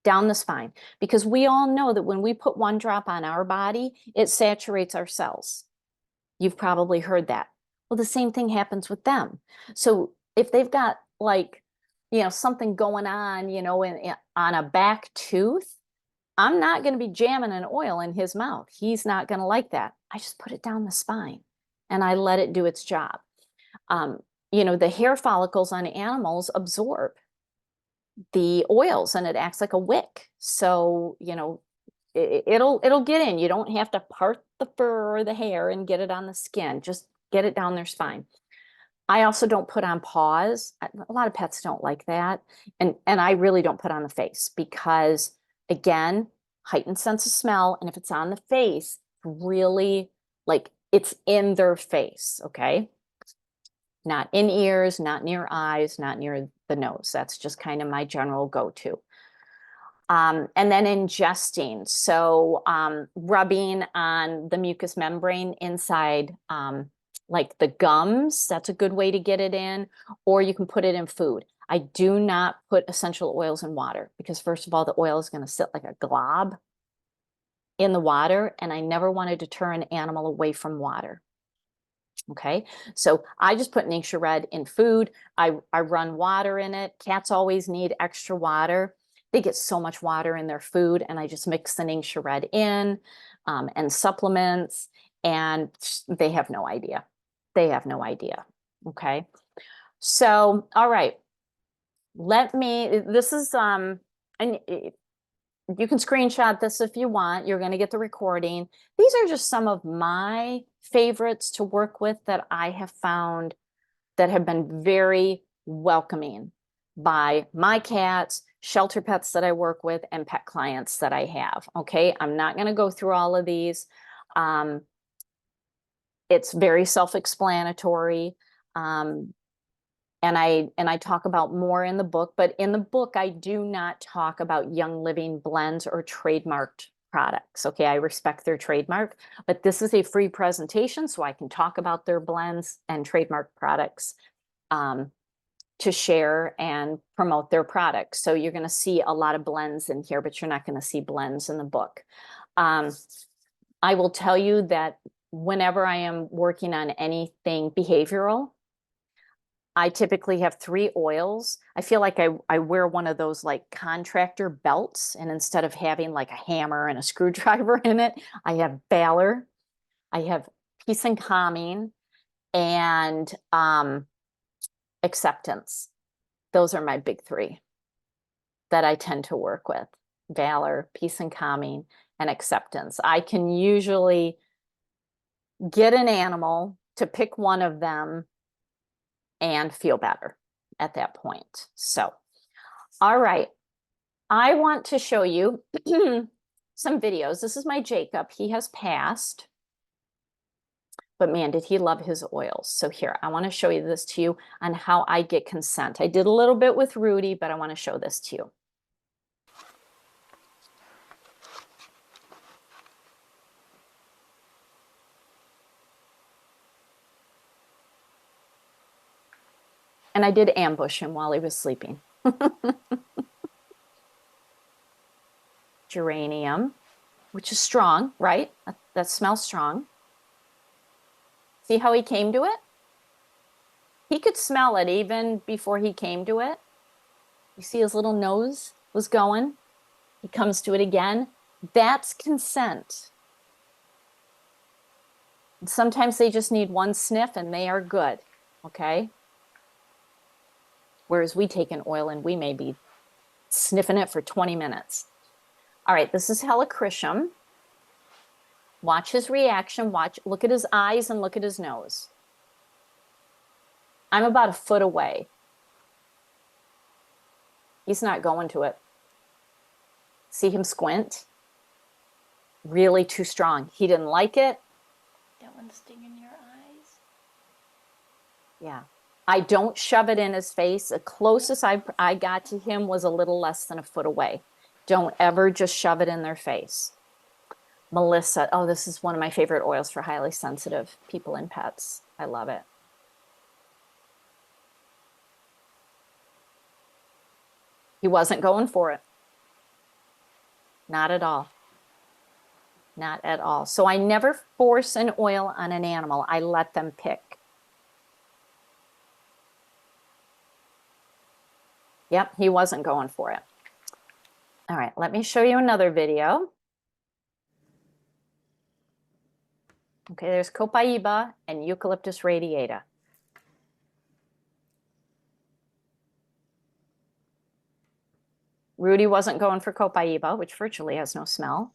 Down the spine, because we all know that when we put 1 drop on our body, it saturates our cells. You've probably heard that. Well, the same thing happens with them. So if they've got, like, you know, something going on, you know, on a back tooth, I'm not going to be jamming an oil in his mouth. He's not going to like that. I just put it down the spine and I let it do its job. You know, the hair follicles on animals absorb the oils and it acts like a wick. So, you know, it'll get in. You don't have to part the fur or the hair and get it on the skin. Just get it down their spine. I also don't put on paws. A lot of pets don't like that. And I really don't put on the face because, again, heightened sense of smell. And if it's on the face, really, like, it's in their face, okay? Not in ears, not near eyes, not near the nose. That's just kind of my general go-to. And then ingesting. So rubbing on the mucous membrane inside, like the gums, that's a good way to get it in, or you can put it in food. I do not put essential oils in water because, first of all, the oil is going to sit like a glob in the water, and I never want to deter an animal away from water. Okay, so I just put Ningxia Red in food. I run water in it. Cats always need extra water. They get so much water in their food, and I just mix the Ningxia Red in and supplements, and they have no idea. They have no idea. Okay, so all right, this is and you can screenshot this if you want. You're going to get the recording. These are just some of my favorites to work with that I have found that have been very welcoming. by my cats, shelter pets that I work with, and pet clients that I have. Okay, I'm not going to go through all of these. It's very self-explanatory. And I talk about more in the book, but in the book, I do not talk about Young Living blends or trademarked products. Okay, I respect their trademark, but this is a free presentation, so I can talk about their blends and trademark products to share and promote their products. So you're going to see a lot of blends in here, but you're not going to see blends in the book. I will tell you that whenever I am working on anything behavioral, I typically have 3 oils. I feel like I wear one of those like contractor belts, and instead of having like a hammer and a screwdriver in it, I have Valor, I have Peace and Calming, and Acceptance. Those are my big 3 that I tend to work with. Valor, Peace and Calming, and Acceptance. I can usually get an animal to pick one of them and feel better at that point. So, all right. I want to show you some videos. This is my Jacob. He has passed. But man, did he love his oils. So here, I want to show you this to you on how I get consent. I did a little bit with Rudy, but I want to show this to you. And I did ambush him while he was sleeping. Geranium, which is strong, right? That smells strong. See how he came to it? He could smell it even before he came to it. You see his little nose was going. He comes to it again. That's consent. And sometimes they just need one sniff and they are good, okay? Whereas we take an oil and we may be sniffing it for 20 minutes. All right, this is Helichrysum. Watch his reaction. Look at his eyes and look at his nose. I'm about a foot away. He's not going to it. See him squint? Really too strong. He didn't like it. That one sting in your eyes? Yeah. I don't shove it in his face. The closest I got to him was a little less than a foot away. Don't ever just shove it in their face. Melissa. Oh, this is one of my favorite oils for highly sensitive people and pets. I love it. He wasn't going for it. Not at all. Not at all. So I never force an oil on an animal. I let them pick. Yep, he wasn't going for it. All right, let me show you another video. Okay, there's Copaiba and Eucalyptus radiata. Rudy wasn't going for Copaiba, which virtually has no smell.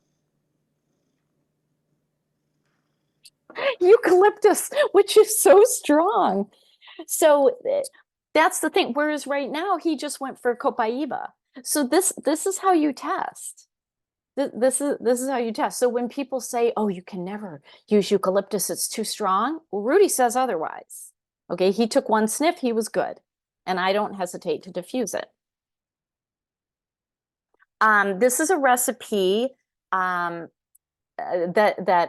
Eucalyptus, which is so strong. So that's the thing. Whereas right now he just went for Copaiba. So this is how you test. This is how you test. So when people say, "Oh, you can never use eucalyptus; it's too strong," well, Rudy says otherwise. Okay, he took one sniff; he was good, and I don't hesitate to diffuse it. This is a recipe that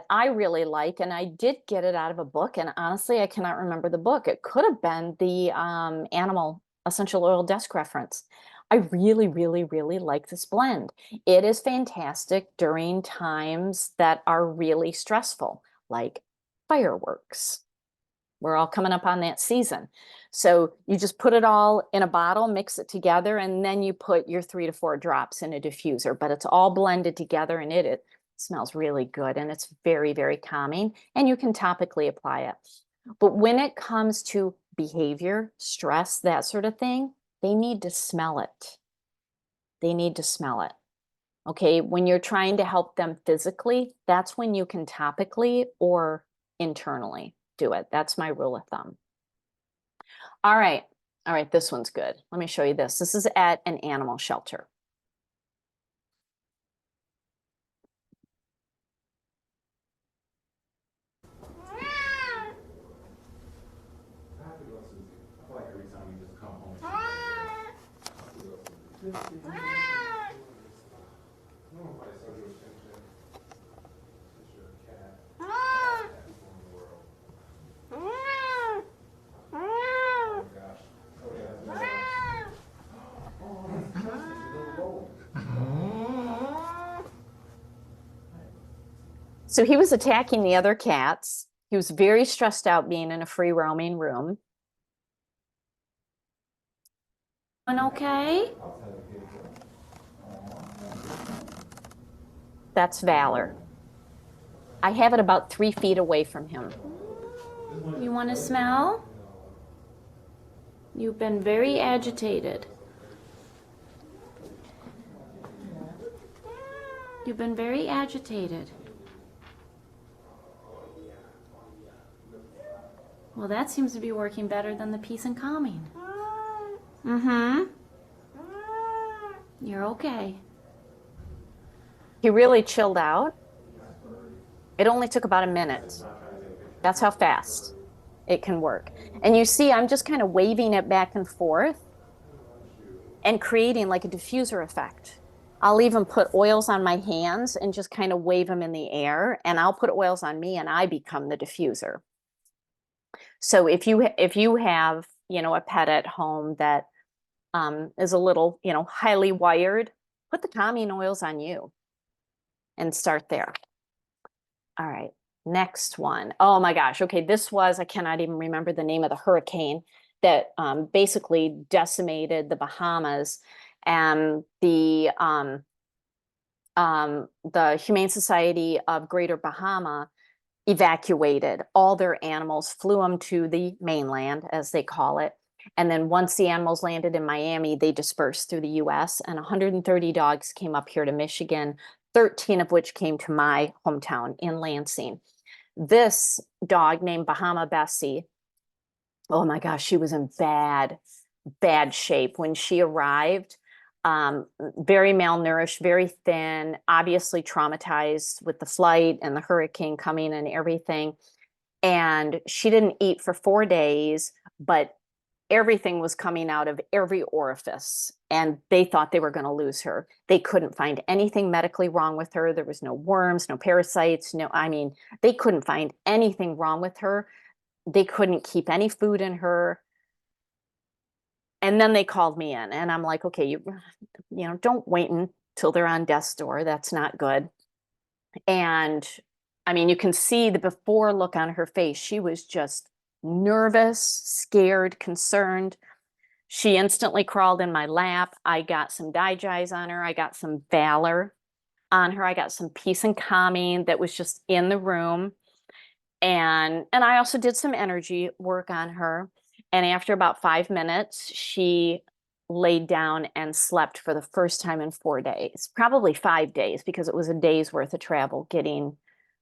I really like, and I did get it out of a book, and honestly, I cannot remember the book. It could have been the Animal Essential Oil Desk Reference. I really, really, really like this blend. It is fantastic during times that are really stressful, like fireworks. We're all coming up on that season. So you just put it all in a bottle, mix it together, and then you put your 3 to 4 drops in a diffuser, but it's all blended together and it smells really good and it's very, very calming, and you can topically apply it. But when it comes to behavior, stress, that sort of thing, they need to smell it. They need to smell it. Okay, when you're trying to help them physically, that's when you can topically or internally do it. That's my rule of thumb. All right, All right, this one's good. Let me show you this. This is at an animal shelter. So he was attacking the other cats. He was very stressed out being in a free roaming room. Okay. That's Valor. I have it about 3 feet away from him. You want to smell? You've been very agitated. You've been very agitated. Well, that seems to be working better than the peace and calming. Mm-hmm. You're okay. He really chilled out. It only took about a minute. That's how fast it can work. And you see, I'm just kind of waving it back and forth and creating like a diffuser effect. I'll even put oils on my hands and just kind of wave them in the air, and I'll put oils on me and I become the diffuser. So if you have, a pet at home that is a little, highly wired, put the calming oils on you and start there. All right, next one. Oh my gosh. Okay, I cannot even remember the name of the hurricane that basically decimated the Bahamas, and the Humane Society of Greater Bahama evacuated all their animals, flew them to the mainland, as they call it. And then once the animals landed in Miami, they dispersed through the US, and 130 dogs came up here to Michigan, 13 of which came to my hometown in Lansing. This dog named Bahama Bessie, oh my gosh, she was in bad, bad shape when she arrived. Very malnourished, very thin, obviously traumatized with the flight and the hurricane coming and everything. And she didn't eat for 4 days, but everything was coming out of every orifice, and they thought they were going to lose her. They couldn't find anything medically wrong with her. There was no worms, no parasites, they couldn't find anything wrong with her. They couldn't keep any food in her. And then they called me in, and I'm like, okay, don't wait until they're on death's door. That's not good. And you can see the before look on her face. She was just nervous, scared, concerned. She instantly crawled in my lap. I got some Digize on her. I got some Valor on her. I got some peace and calming that was just in the room. And I also did some energy work on her. And after about 5 minutes, she laid down and slept for the first time in 4 days, probably 5 days, because it was a day's worth of travel getting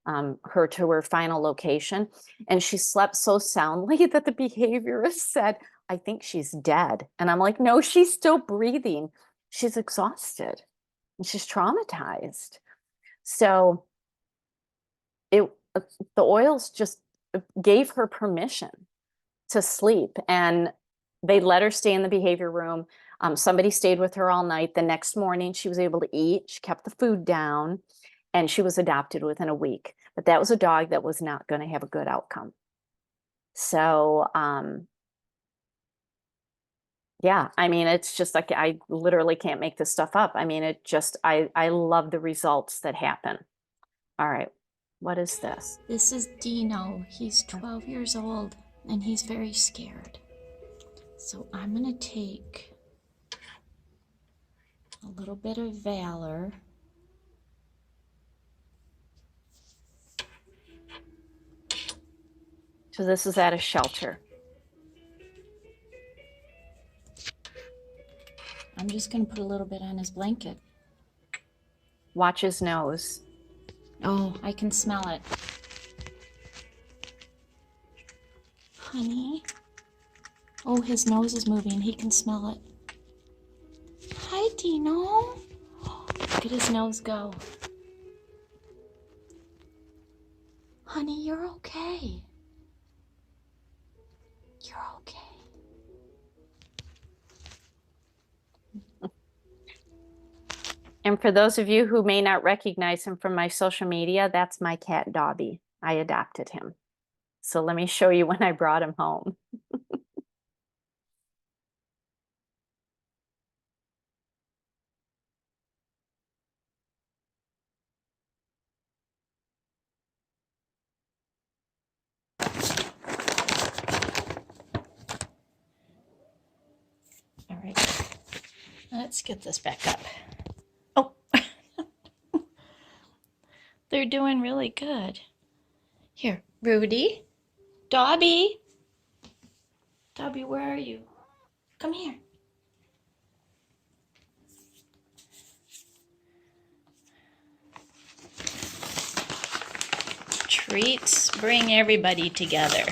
her to her final location. And she slept so soundly that the behaviorist said, I think she's dead. And I'm like, no, she's still breathing. She's exhausted and she's traumatized. So the oils just gave her permission to sleep, and they let her stay in the behavior room. Somebody stayed with her all night. The next morning, she was able to eat. She kept the food down, and she was adopted within a week. But that was a dog that was not going to have a good outcome. So, yeah, it's just like I literally can't make this stuff up. I love the results that happen. All right, what is this? This is Dino. He's 12 years old and he's very scared. So I'm going to take a little bit of Valor. So this is at a shelter. I'm just going to put a little bit on his blanket. Watch his nose. Oh, I can smell it. Honey, Oh, his nose is moving. He can smell it. Hi, Dino. Look at his nose go. Honey, you're okay. You're okay. And for those of you who may not recognize him from my social media, that's my cat Dobby. I adopted him. So let me show you when I brought him home. All right, let's get this back up. Oh, they're doing really good. Here, Rudy, Dobby. Dobby, where are you? Come here. Treats bring everybody together.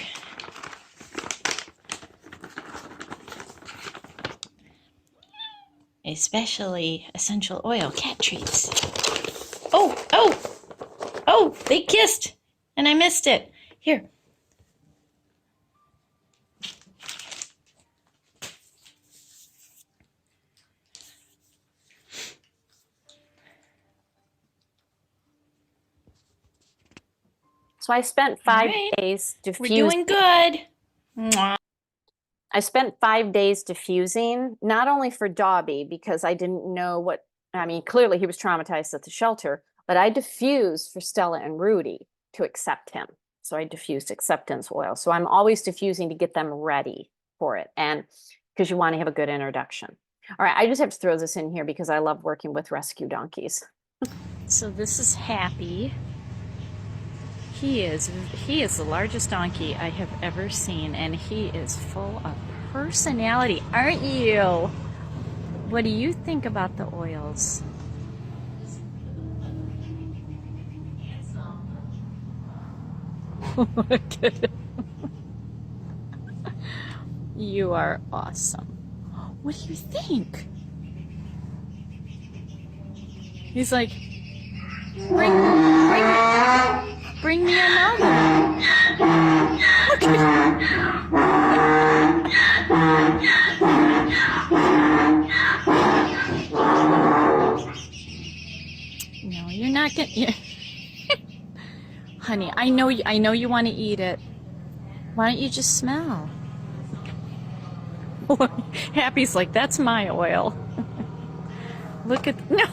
Especially essential oil cat treats. Oh, oh, oh, they kissed and I missed it. Here. So I spent All 5 right. days We're diffusing. doing good. Mwah. I spent 5 days diffusing, not only for Dobby, because I didn't know what, I mean, clearly he was traumatized at the shelter, but I diffused for Stella and Rudy to accept him. So I diffused acceptance oil. So I'm always diffusing to get them ready for it. And because you want to have a good introduction. All right, I just have to throw this in here because I love working with rescue donkeys. So this is Happy. He is the largest donkey I have ever seen, and he is full of personality, aren't you? What do you think about the oils? Look at him. You are awesome. What do you think? He's like, bring me another. Look at No, you're not gonna. Honey, I know you want to eat it. Why don't you just smell? Happy's like, that's my oil. Look at no.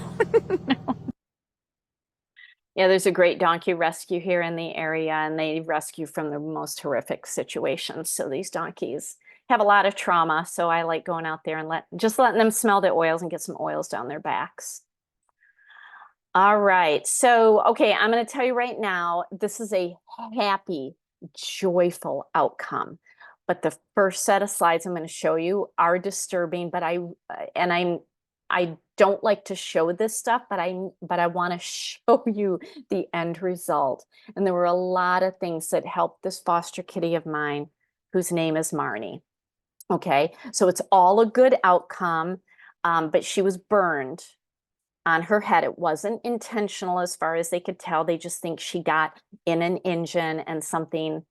Yeah, there's a great donkey rescue here in the area, and they rescue from the most horrific situations. So these donkeys have a lot of trauma. So I like going out there and letting them smell the oils and get some oils down their backs. All right. So, okay, I'm going to tell you right now, this is a happy, joyful outcome. But the first set of slides I'm going to show you are disturbing, but I don't like to show this stuff, but I want to show you the end result. And there were a lot of things that helped this foster kitty of mine, whose name is Marnie. Okay, so it's all a good outcome, but she was burned on her head. It wasn't intentional as far as they could tell. They just think she got in an engine and something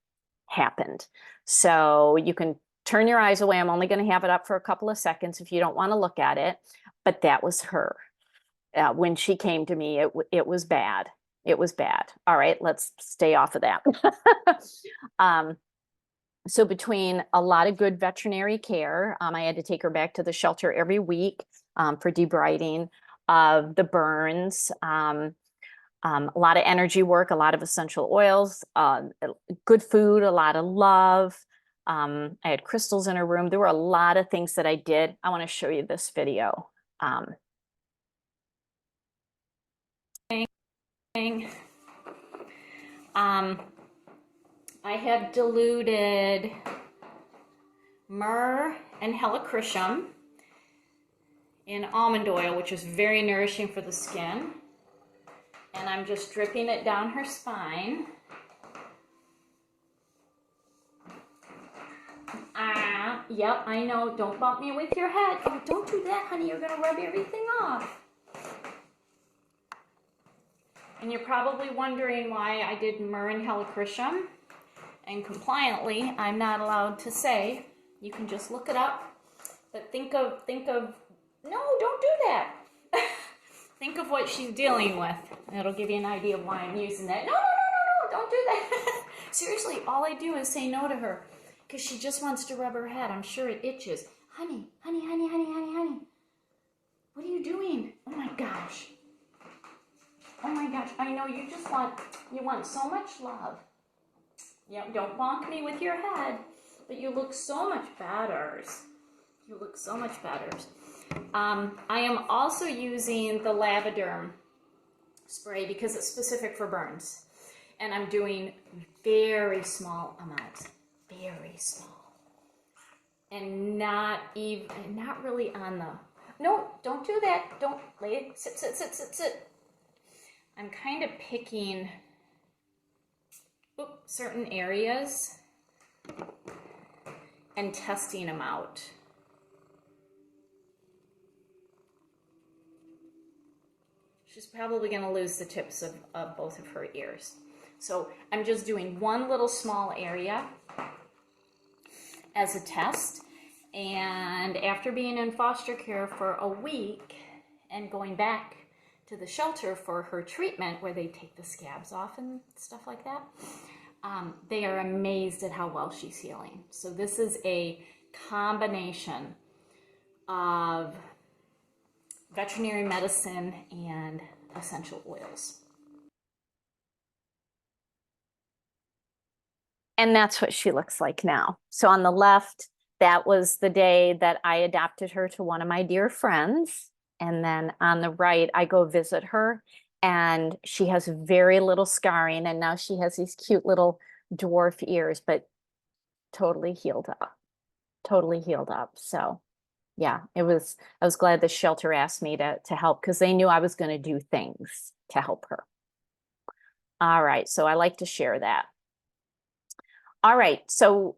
happened. So you can turn your eyes away. I'm only going to have it up for a couple of seconds if you don't want to look at it. But that was her. When she came to me, it was bad. It was bad. All right, let's stay off of that. So between a lot of good veterinary care, I had to take her back to the shelter every week for debriding of the burns, a lot of energy work, a lot of essential oils, good food, a lot of love. I had crystals in her room. There were a lot of things that I did. I want to show you this video. I have diluted myrrh and helichrysum in almond oil, which is very nourishing for the skin. And I'm just dripping it down her spine. Yep, I know. Don't bump me with your head. Oh, don't do that, honey. You're gonna rub everything off. And you're probably wondering why I did myrrh and helichrysum. And compliantly, I'm not allowed to say. You can just look it up. But think of, no, don't do that. Think of what she's dealing with. It'll give you an idea of why I'm using that. No, no, no, no, no, don't do that. Seriously, all I do is say no to her because she just wants to rub her head. I'm sure it itches. Honey, honey, honey, honey, honey, honey. What are you doing? Oh my gosh. Oh my gosh, I know you want so much love. Yep, don't bonk me with your head, but you look so much better. You look so much better. I am also using the Lavaderm spray because it's specific for burns. And I'm doing very small amounts, very small. And not really on the, no, don't do that. Don't lay it, sit, sit, sit, sit, sit. I'm kind of picking certain areas and testing them out. She's probably going to lose the tips of both of her ears. So I'm just doing one little small area as a test. And after being in foster care for a week and going back to the shelter for her treatment where they take the scabs off and stuff like that, they are amazed at how well she's healing. So this is a combination of veterinary medicine and essential oils. And that's what she looks like now. So on the left, that was the day that I adopted her to one of my dear friends. And then on the right, I go visit her and she has very little scarring. And now she has these cute little dwarf ears, but totally healed up, totally healed up. So yeah, I was glad the shelter asked me to help because they knew I was going to do things to help her. All right, so I like to share that. All right, so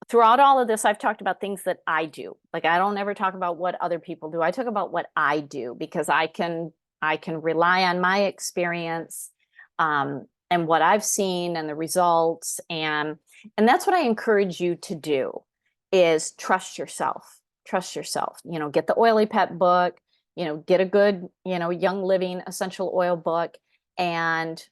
throughout all of this, I've talked about things that I do. Like I don't ever talk about what other people do. I talk about what I do because I can rely on my experience and what I've seen and the results, and that's what I encourage you to do is trust yourself. Trust yourself. You know, get the Oily Pet book, you know, get a good, you know, Young Living essential oil book and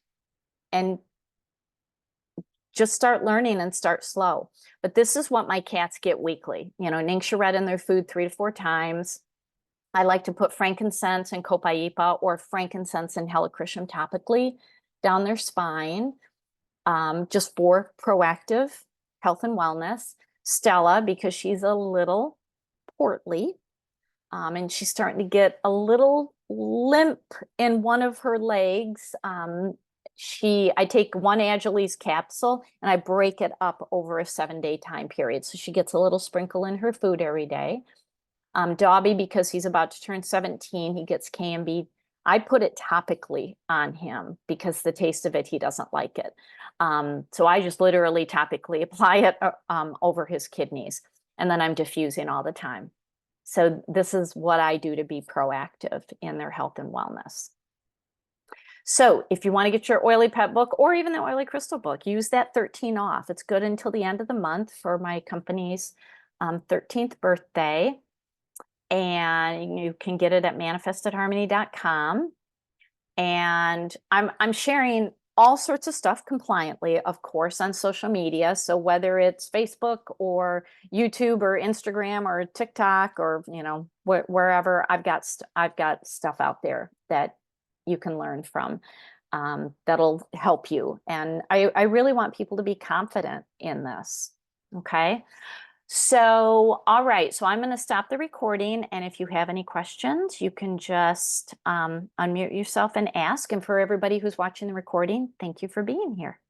just start learning and start slow. But this is what my cats get weekly. You know, Ningxia in their food 3 to 4 times. I like to put frankincense and copaiba or frankincense and helichrysum topically down their spine, just for proactive health and wellness. Stella, because she's a little portly, and she's starting to get a little limp in one of her legs. I take one Agiles capsule and I break it up over a 7-day time period. So she gets a little sprinkle in her food every day. Dobby, because he's about to turn 17, he gets Cambie. I put it topically on him because the taste of it, he doesn't like it. So I just literally topically apply it over his kidneys, and then I'm diffusing all the time. So this is what I do to be proactive in their health and wellness. So if you want to get your Oily Pet book or even the Oily Crystal book, use that 13 off. It's good until the end of the month for my company's 13th birthday. And you can get it at manifestedharmony.com. And I'm sharing all sorts of stuff compliantly, of course, on social media. So whether it's Facebook or YouTube or Instagram or TikTok or, you know, wherever, I've got stuff out there that you can learn from, that'll help you. And I really want people to be confident in this. Okay. So, all right, so I'm going to stop the recording, and if you have any questions, you can just unmute yourself and ask. And for everybody who's watching the recording, thank you for being here.